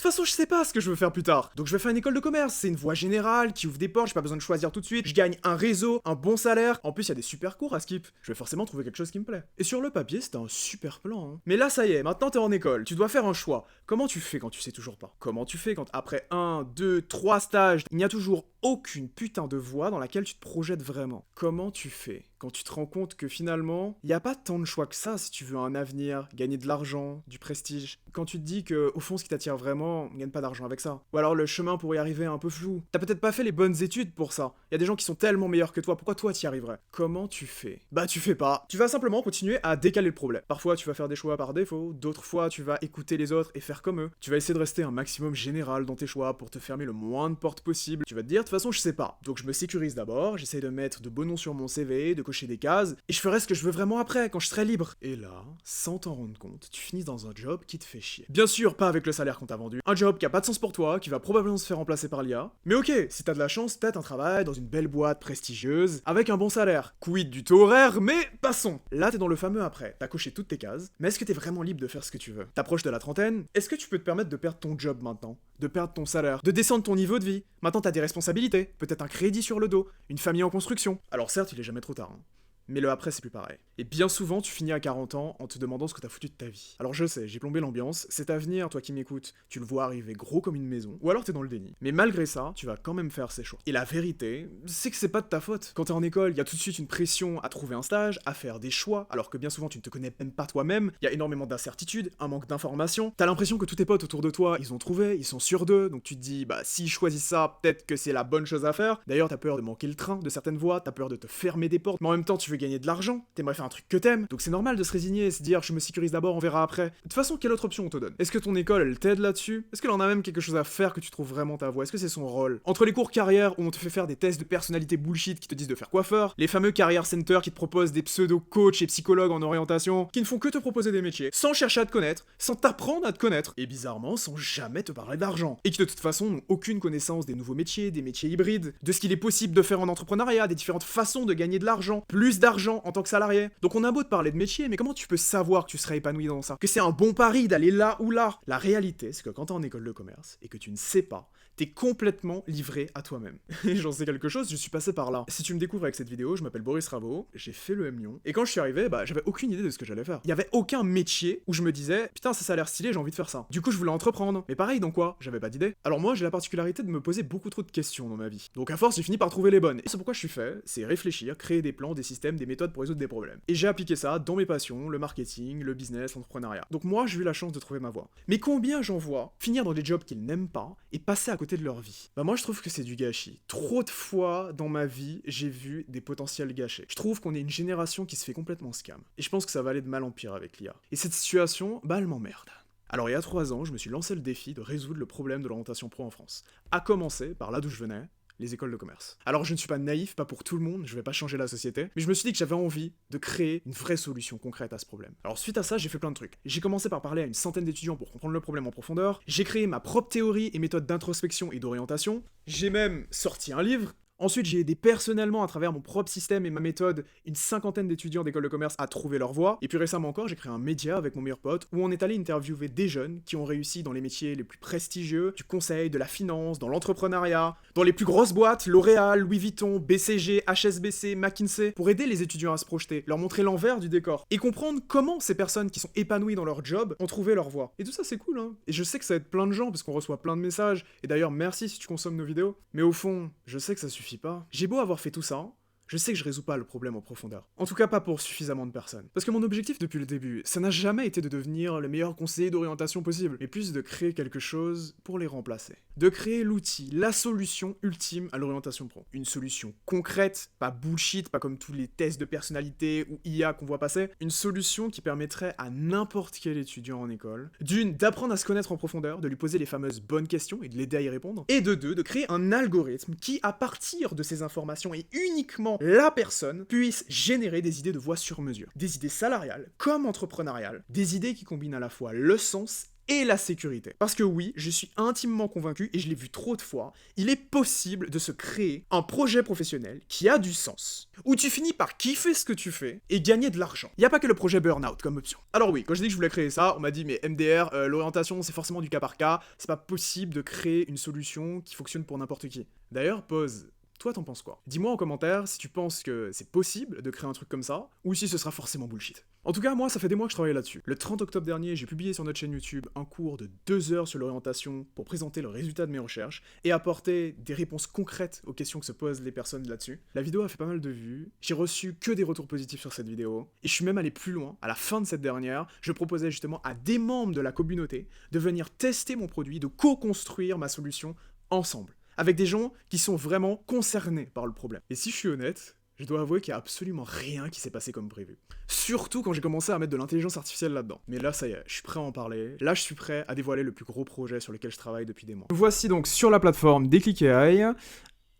façon, je sais pas ce que je veux faire plus tard. Donc je vais faire une école de commerce, c'est une voie générale qui ouvre des portes, j'ai pas besoin de choisir tout de suite, je gagne un réseau, un bon salaire, en plus il y a des super cours à skip. Je vais forcément trouver quelque chose qui me plaît. Et sur le papier, c'était un super plan, hein. Mais là, ça y est, maintenant t'es en école, tu dois faire un choix. Comment tu fais quand tu sais toujours pas? Comment tu fais quand après 1, 2, 3 stages, il n'y a toujours aucune putain de voie dans laquelle tu te projettes vraiment? Comment tu fais quand tu te rends compte que finalement, il n'y a pas tant de choix que ça si tu veux un avenir, gagner de l'argent, du prestige? Quand tu te dis que, au fond, ce qui t'attire vraiment, gagne pas d'argent avec ça. Ou alors le chemin pour y arriver est un peu flou. T'as peut-être pas fait les bonnes études pour ça. Il y a des gens qui sont tellement meilleurs que toi, pourquoi toi t'y arriverais? Comment tu fais? Bah tu fais pas. Tu vas simplement continuer à décaler le problème. Parfois tu vas faire des choix par défaut, d'autres fois tu vas écouter les autres et faire comme eux. Tu vas essayer de rester un maximum général dans tes choix pour te fermer le moins de portes possible. Tu vas te dire, de toute façon je sais pas. Donc je me sécurise d'abord, j'essaye de mettre de beaux noms sur mon CV, de cocher des cases, et je ferai ce que je veux vraiment après, quand je serai libre. Et là, sans t'en rendre compte, tu finis dans un job qui te fait chier. Bien sûr, pas avec le salaire qu'on t'a vendu. Un job qui a pas de sens pour toi, qui va probablement se faire remplacer par l'IA. Mais ok, si t'as de la chance, peut-être un travail dans une belle boîte prestigieuse, avec un bon salaire. Quid du taux horaire, mais passons. Là, t'es dans le fameux après. T'as coché toutes tes cases, mais est-ce que t'es vraiment libre de faire ce que tu veux? T'approches de la trentaine, est-ce que tu peux te permettre de perdre ton job maintenant? De perdre ton salaire? De descendre ton niveau de vie? Maintenant t'as des responsabilités, peut-être un crédit sur le dos, une famille en construction. Alors certes, il est jamais trop tard, hein. Mais le après, c'est plus pareil. Et bien souvent, tu finis à 40 ans en te demandant ce que t'as foutu de ta vie. Alors je sais, j'ai plombé l'ambiance, cet avenir, toi qui m'écoutes, tu le vois arriver gros comme une maison, ou alors t'es dans le déni. Mais malgré ça, tu vas quand même faire ces choix. Et la vérité, c'est que c'est pas de ta faute. Quand t'es en école, il y a tout de suite une pression à trouver un stage, à faire des choix, alors que bien souvent tu ne te connais même pas toi-même, il y a énormément d'incertitudes, un manque d'informations, t'as l'impression que tous tes potes autour de toi, ils ont trouvé, ils sont sûrs d'eux, donc tu te dis, bah s'ils choisissent ça, peut-être que c'est la bonne chose à faire. D'ailleurs, t'as peur de manquer le train de certaines voies, t'as peur de te fermer des portes, mais en même temps tu veux gagner de l'argent, t'aimerais faire un truc que t'aimes, donc c'est normal de se résigner et se dire je me sécurise d'abord, on verra après. De toute façon, quelle autre option on te donne? Est-ce que ton école elle t'aide là-dessus? Est-ce qu'elle en a même quelque chose à faire que tu trouves vraiment ta voie? Est-ce que c'est son rôle? Entre les cours carrière où on te fait faire des tests de personnalité bullshit qui te disent de faire coiffeur, les fameux career centers qui te proposent des pseudo-coachs et psychologues en orientation qui ne font que te proposer des métiers, sans chercher à te connaître, sans t'apprendre à te connaître, et bizarrement sans jamais te parler d'argent, et qui de toute façon n'ont aucune connaissance des nouveaux métiers, des métiers hybrides, de ce qu'il est possible de faire en entrepreneuriat, des différentes façons de gagner de l'argent, plus d'argent en tant que salarié. Donc on a beau te parler de métier, mais comment tu peux savoir que tu seras épanoui dans ça? Que c'est un bon pari d'aller là ou là? La réalité, c'est que quand t'es en école de commerce et que tu ne sais pas, t'es complètement livré à toi-même. Et j'en sais quelque chose, je suis passé par là. Si tu me découvres avec cette vidéo, je m'appelle Boris Ravo, j'ai fait le M Lyon, et quand je suis arrivé, bah j'avais aucune idée de ce que j'allais faire. Il y avait aucun métier où je me disais, putain ça a l'air stylé, j'ai envie de faire ça. Du coup je voulais entreprendre. Mais pareil, dans quoi? J'avais pas d'idée. Alors moi j'ai la particularité de me poser beaucoup trop de questions dans ma vie. Donc à force j'ai fini par trouver les bonnes. Et c'est pourquoi je suis fait, c'est réfléchir, créer des plans, des systèmes, des méthodes pour résoudre des problèmes. Et j'ai appliqué ça dans mes passions, le marketing, le business, l'entrepreneuriat. Donc moi j'ai eu la chance de trouver ma voie. Mais combien j'en vois finir dans des jobs qu'ils n'aiment pas et passer à côté de leur vie? Bah moi je trouve que c'est du gâchis. Trop de fois dans ma vie, j'ai vu des potentiels gâchés. Je trouve qu'on est une génération qui se fait complètement scam. Et je pense que ça va aller de mal en pire avec l'IA. Et cette situation, bah elle m'emmerde. Alors il y a 3 ans, je me suis lancé le défi de résoudre le problème de l'orientation pro en France. À commencer par là d'où je venais, les écoles de commerce. Alors je ne suis pas naïf, pas pour tout le monde, je vais pas changer la société, mais je me suis dit que j'avais envie de créer une vraie solution concrète à ce problème. Alors suite à ça, j'ai fait plein de trucs. J'ai commencé par parler à une centaine d'étudiants pour comprendre le problème en profondeur, j'ai créé ma propre théorie et méthode d'introspection et d'orientation, j'ai même sorti un livre. Ensuite, j'ai aidé personnellement, à travers mon propre système et ma méthode, une cinquantaine d'étudiants d'école de commerce à trouver leur voie. Et puis récemment encore, j'ai créé un média avec mon meilleur pote, où on est allé interviewer des jeunes qui ont réussi dans les métiers les plus prestigieux, du conseil, de la finance, dans l'entrepreneuriat, dans les plus grosses boîtes, L'Oréal, Louis Vuitton, BCG, HSBC, McKinsey, pour aider les étudiants à se projeter, leur montrer l'envers du décor, et comprendre comment ces personnes qui sont épanouies dans leur job ont trouvé leur voie. Et tout ça, c'est cool, hein. Et je sais que ça aide plein de gens, parce qu'on reçoit plein de messages, et d'ailleurs, merci si tu consommes nos vidéos. Mais au fond, je sais que ça suffit pas. J'ai beau avoir fait tout ça, je sais que je résous pas le problème en profondeur. En tout cas pas pour suffisamment de personnes. Parce que mon objectif depuis le début, ça n'a jamais été de devenir le meilleur conseiller d'orientation possible, mais plus de créer quelque chose pour les remplacer. De créer l'outil, la solution ultime à l'orientation pro. Une solution concrète, pas bullshit, pas comme tous les tests de personnalité ou IA qu'on voit passer. Une solution qui permettrait à n'importe quel étudiant en école, d'une, d'apprendre à se connaître en profondeur, de lui poser les fameuses bonnes questions et de l'aider à y répondre, et de deux, de créer un algorithme qui, à partir de ces informations et uniquement la personne, puisse générer des idées de voie sur mesure. Des idées salariales comme entrepreneuriales, des idées qui combinent à la fois le sens et la sécurité. Parce que oui, je suis intimement convaincu, et je l'ai vu trop de fois, il est possible de se créer un projet professionnel qui a du sens, où tu finis par kiffer ce que tu fais et gagner de l'argent. Il n'y a pas que le projet burn-out comme option. Alors oui, quand je dis que je voulais créer ça, on m'a dit mais MDR, l'orientation c'est forcément du cas par cas, c'est pas possible de créer une solution qui fonctionne pour n'importe qui. D'ailleurs, pause. Toi, t'en penses quoi? Dis-moi en commentaire si tu penses que c'est possible de créer un truc comme ça, ou si ce sera forcément bullshit. En tout cas, moi, ça fait des mois que je travaille là-dessus. Le 30 octobre dernier, j'ai publié sur notre chaîne YouTube un cours de 2 heures sur l'orientation pour présenter le résultat de mes recherches et apporter des réponses concrètes aux questions que se posent les personnes là-dessus. La vidéo a fait pas mal de vues, j'ai reçu que des retours positifs sur cette vidéo, et je suis même allé plus loin. À la fin de cette dernière, je proposais justement à des membres de la communauté de venir tester mon produit, de co-construire ma solution ensemble, avec des gens qui sont vraiment concernés par le problème. Et si je suis honnête, je dois avouer qu'il n'y a absolument rien qui s'est passé comme prévu. Surtout quand j'ai commencé à mettre de l'intelligence artificielle là-dedans. Mais là, ça y est, je suis prêt à en parler. Là, je suis prêt à dévoiler le plus gros projet sur lequel je travaille depuis des mois. Voici donc sur la plateforme Déclic AI.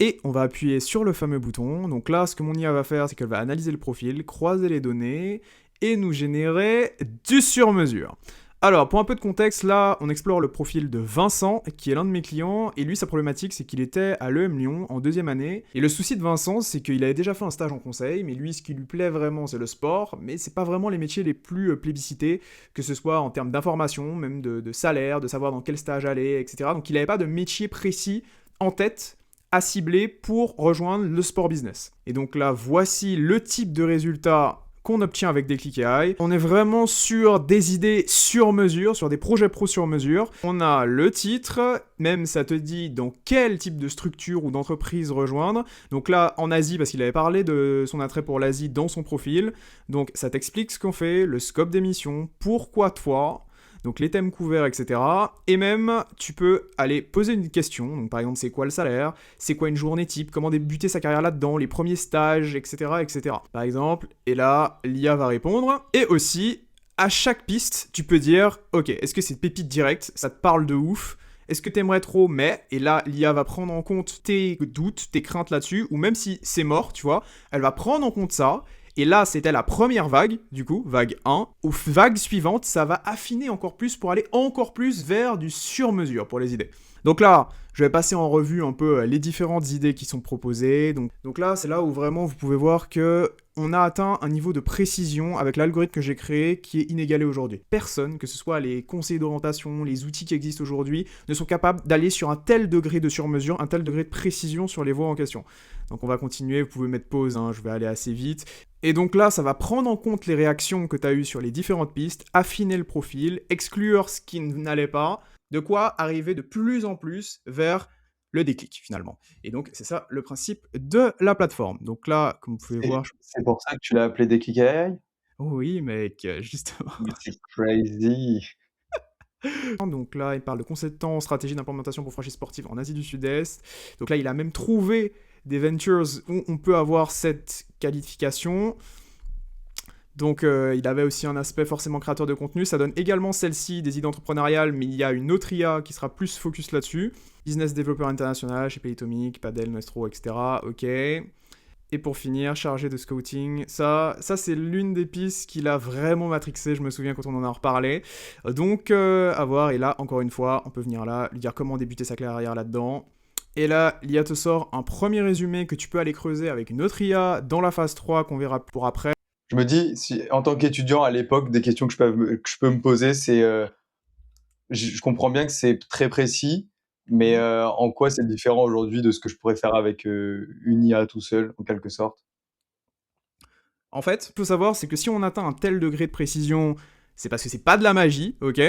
Et on va appuyer sur le fameux bouton. Donc là, ce que mon IA va faire, c'est qu'elle va analyser le profil, croiser les données et nous générer du sur-mesure. Alors, pour un peu de contexte, là, on explore le profil de Vincent, qui est l'un de mes clients, et lui, sa problématique, c'est qu'il était à l'EM Lyon en 2e année, et le souci de Vincent, c'est qu'il avait déjà fait un stage en conseil, mais lui, ce qui lui plaît vraiment, c'est le sport, mais c'est pas vraiment les métiers les plus plébiscités, que ce soit en termes d'information, même de salaire, de savoir dans quel stage aller, etc. Donc il n'avait pas de métier précis en tête à cibler pour rejoindre le sport business. Et donc là, voici le type de résultat qu'on obtient avec Déclic AI. On est vraiment sur des idées sur mesure, sur des projets pro sur mesure. On a le titre, même ça te dit dans quel type de structure ou d'entreprise rejoindre. Donc là, en Asie, parce qu'il avait parlé de son attrait pour l'Asie dans son profil. Donc ça t'explique ce qu'on fait, le scope des missions, pourquoi toi, donc les thèmes couverts, etc. Et même, tu peux aller poser une question. Donc par exemple, c'est quoi le salaire? C'est quoi une journée type? Comment débuter sa carrière là-dedans? Les premiers stages, etc., etc. Par exemple, et là, l'IA va répondre. Et aussi, à chaque piste, tu peux dire, ok, est-ce que c'est pépite directe? Ça te parle de ouf? Est-ce que t'aimerais trop, mais, et là, l'IA va prendre en compte tes doutes, tes craintes là-dessus, ou même si c'est mort, tu vois, elle va prendre en compte ça. Et là, c'était la première vague, du coup, vague 1. Aux vagues suivantes, ça va affiner encore plus pour aller encore plus vers du sur-mesure pour les idées. Donc là, je vais passer en revue un peu les différentes idées qui sont proposées. Donc là, c'est là où vraiment vous pouvez voir que on a atteint un niveau de précision avec l'algorithme que j'ai créé qui est inégalé aujourd'hui. Personne, que ce soit les conseillers d'orientation, les outils qui existent aujourd'hui, ne sont capables d'aller sur un tel degré de sur-mesure, un tel degré de précision sur les voies en question. Donc on va continuer, vous pouvez mettre pause, je vais aller assez vite. Et donc là, ça va prendre en compte les réactions que tu as eues sur les différentes pistes, affiner le profil, exclure ce qui n'allait pas, de quoi arriver de plus en plus vers le déclic finalement. Et donc c'est ça le principe de la plateforme. Donc là, comme vous pouvez voir... C'est pour ça que tu l'as appelé Déclic AI? Oui mec, justement. Mais c'est crazy! Donc là, il parle de conceptant, stratégie d'implémentation pour franchise sportive en Asie du Sud-Est. Donc là, il a même trouvé des ventures où on peut avoir cette qualification. Donc il avait aussi un aspect forcément créateur de contenu. Ça donne également celle-ci des idées entrepreneuriales, mais il y a une autre IA qui sera plus focus là-dessus. Business développeur international chez Paytomic, Padel, Nuestro, etc. Ok. Et pour finir, chargé de scouting. Ça c'est l'une des pistes qui l'a vraiment matrixé, je me souviens quand on en a reparlé. Donc à voir, et là, encore une fois, on peut venir là, lui dire comment débuter sa carrière là-dedans. Et là, l'IA te sort un premier résumé que tu peux aller creuser avec une autre IA dans la phase 3 qu'on verra pour après. Je me dis, si, en tant qu'étudiant à l'époque, des questions que je peux me poser, c'est, je comprends bien que c'est très précis, mais en quoi c'est différent aujourd'hui de ce que je pourrais faire avec une IA tout seul, en quelque sorte? En fait, ce qu'il faut savoir, c'est que si on atteint un tel degré de précision, c'est parce que c'est pas de la magie, ok?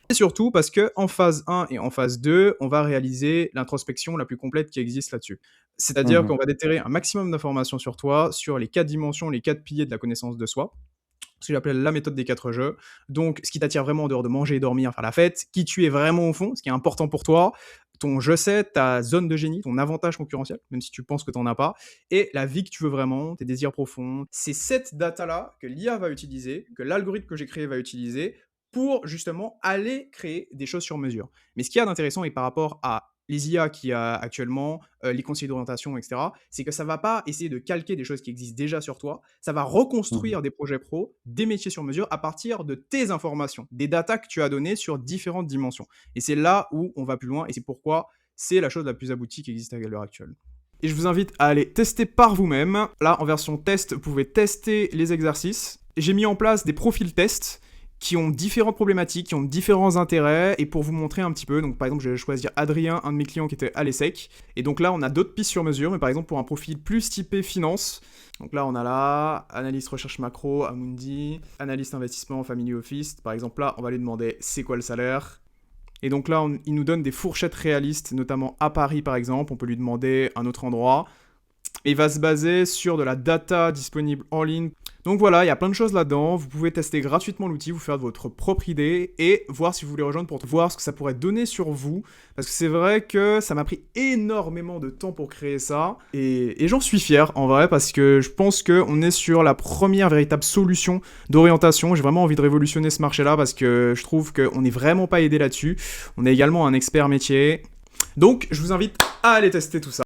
Et surtout parce que en phase 1 et en phase 2, on va réaliser l'introspection la plus complète qui existe là-dessus. C'est-à-dire qu'on va déterrer un maximum d'informations sur toi, sur les 4 dimensions, les 4 piliers de la connaissance de soi, ce que j'appelle la méthode des 4 jeux. Donc, ce qui t'attire vraiment en dehors de manger, dormir, faire la fête, qui tu es vraiment au fond, ce qui est important pour toi, ton je sais, ta zone de génie, ton avantage concurrentiel, même si tu penses que tu n'en as pas, et la vie que tu veux vraiment, tes désirs profonds. C'est cette data-là que l'IA va utiliser, que l'algorithme que j'ai créé va utiliser, pour justement aller créer des choses sur mesure. Mais ce qu'il y a d'intéressant, et par rapport à les IA qu'il y a actuellement, les conseillers d'orientation, etc., c'est que ça va pas essayer de calquer des choses qui existent déjà sur toi, ça va Mmh. reconstruire des projets pro, des métiers sur mesure à partir de tes informations, des datas que tu as données sur différentes dimensions. Et c'est là où on va plus loin et c'est pourquoi c'est la chose la plus aboutie qui existe à l'heure actuelle. Et je vous invite à aller tester par vous-même. Là, en version test, vous pouvez tester les exercices. J'ai mis en place des profils tests qui ont différentes problématiques, qui ont différents intérêts, et pour vous montrer un petit peu, donc par exemple je vais choisir Adrien, un de mes clients qui était à l'ESSEC, et donc là on a d'autres pistes sur mesure, mais par exemple pour un profil plus typé finance, donc là on a là, analyste recherche macro, Amundi, analyste investissement, family office, par exemple là on va lui demander c'est quoi le salaire, et donc là il nous donne des fourchettes réalistes, notamment à Paris par exemple, on peut lui demander un autre endroit, et il va se baser sur de la data disponible en ligne. Donc voilà, il y a plein de choses là-dedans. Vous pouvez tester gratuitement l'outil, vous faire votre propre idée et voir si vous voulez rejoindre pour voir ce que ça pourrait donner sur vous. Parce que c'est vrai que ça m'a pris énormément de temps pour créer ça. Et j'en suis fier en vrai parce que je pense qu'on est sur la première véritable solution d'orientation. J'ai vraiment envie de révolutionner ce marché-là parce que je trouve qu'on n'est vraiment pas aidé là-dessus. On est également un expert métier. Donc je vous invite à aller tester tout ça.